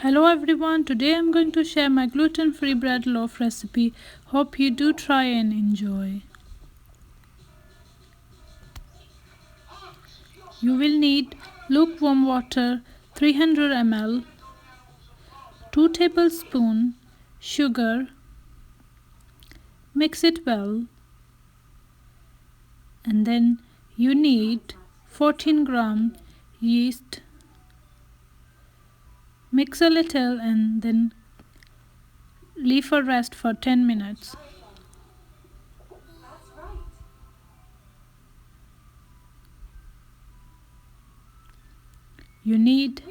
Hello everyone, today I'm going to share my gluten-free bread loaf recipe. Hope you do try and enjoy. You will need lukewarm water 300 ml, 2 tablespoons sugar, mix it well, and then you need 14 g yeast. Mix a little and then leave for rest for 10 minutes. You need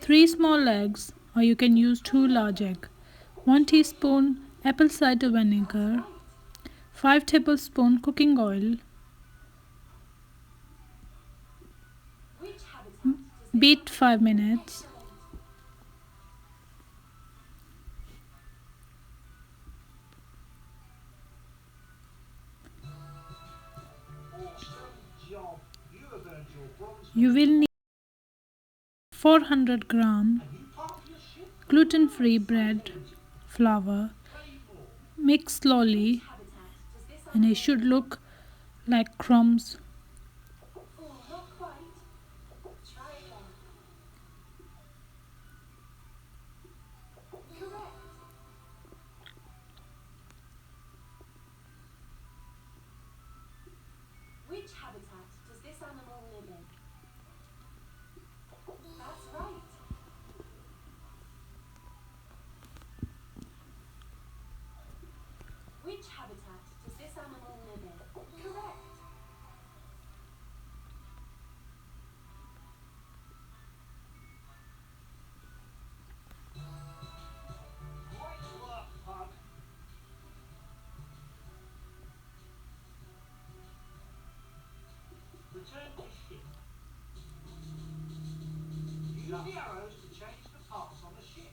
3 small eggs, or you can use 2 large eggs, 1 teaspoon apple cider vinegar, 5 tablespoons cooking oil. Beat 5 minutes. You will need 400 g gluten-free bread flour. Mix slowly and it should look like crumbs. Which habitat does this animal live in? That's right. Which habitat does this animal live in? Correct. Great work, Pug. Return to ship. Use the arrows to change the parts on the ship.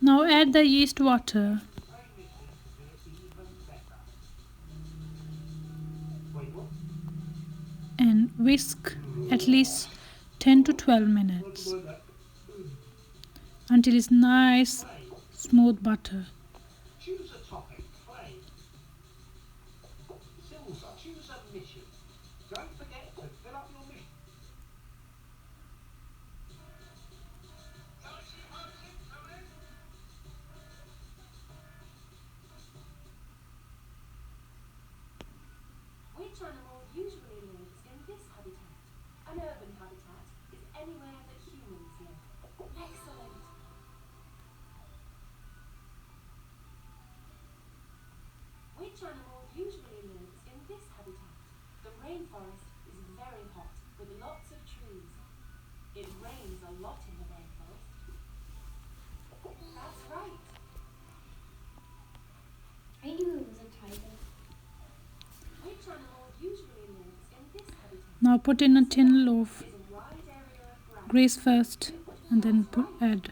Now add the yeast water and whisk at least 10 to 12 minutes until it's nice smooth butter. Choose a topic. Clay. Silver. Choose a mission. Don't forget to fill up your mission. Which animal usually lives in this habitat? An urban habitat is anywhere that humans live. Excellent. Which animal usually lives in this habitat? The rainforest is very hot with lots of trees. It rains a lot in the rainforest. That's right. I knew it was a tiger. Which animal usually lives in this habitat? Now put in a tin loaf, Is a wide area of grass. grease first and then add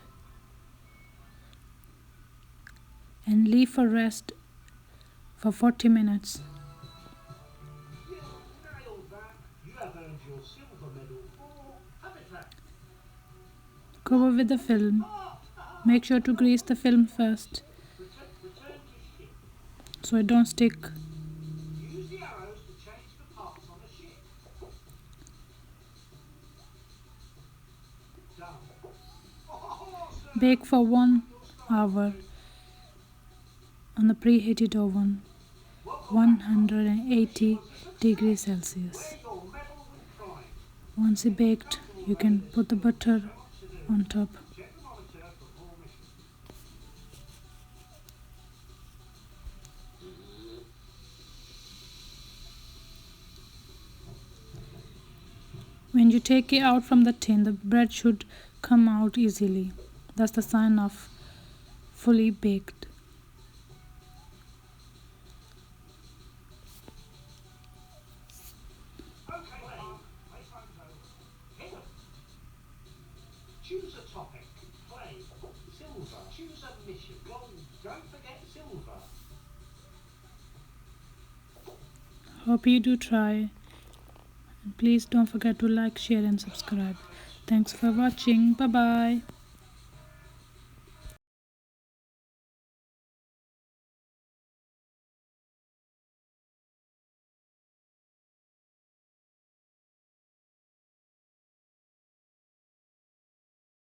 and leave for rest for 40 minutes. You nailed that. You have earned your silver medal for habitat. Cover with the film. Make sure to grease the film first Return to ship. so it don't stick. Use the arrows to change the parts on the ship. Done. Awesome. Bake for 1 hour on the preheated oven, 180 degrees Celsius. Wear your medal with pride. Once it baked, you can put the butter on top. Check the monitor for full mission. When you take it out from the tin, the bread should come out easily. That's the sign of fully baked. Okay, playtime's over. Hit 'em. Choose a topic. Play. Silver. Choose a mission. Gold. Don't forget silver. Hope you do try. And please don't forget to like, share, and subscribe. Thanks for watching. Bye bye.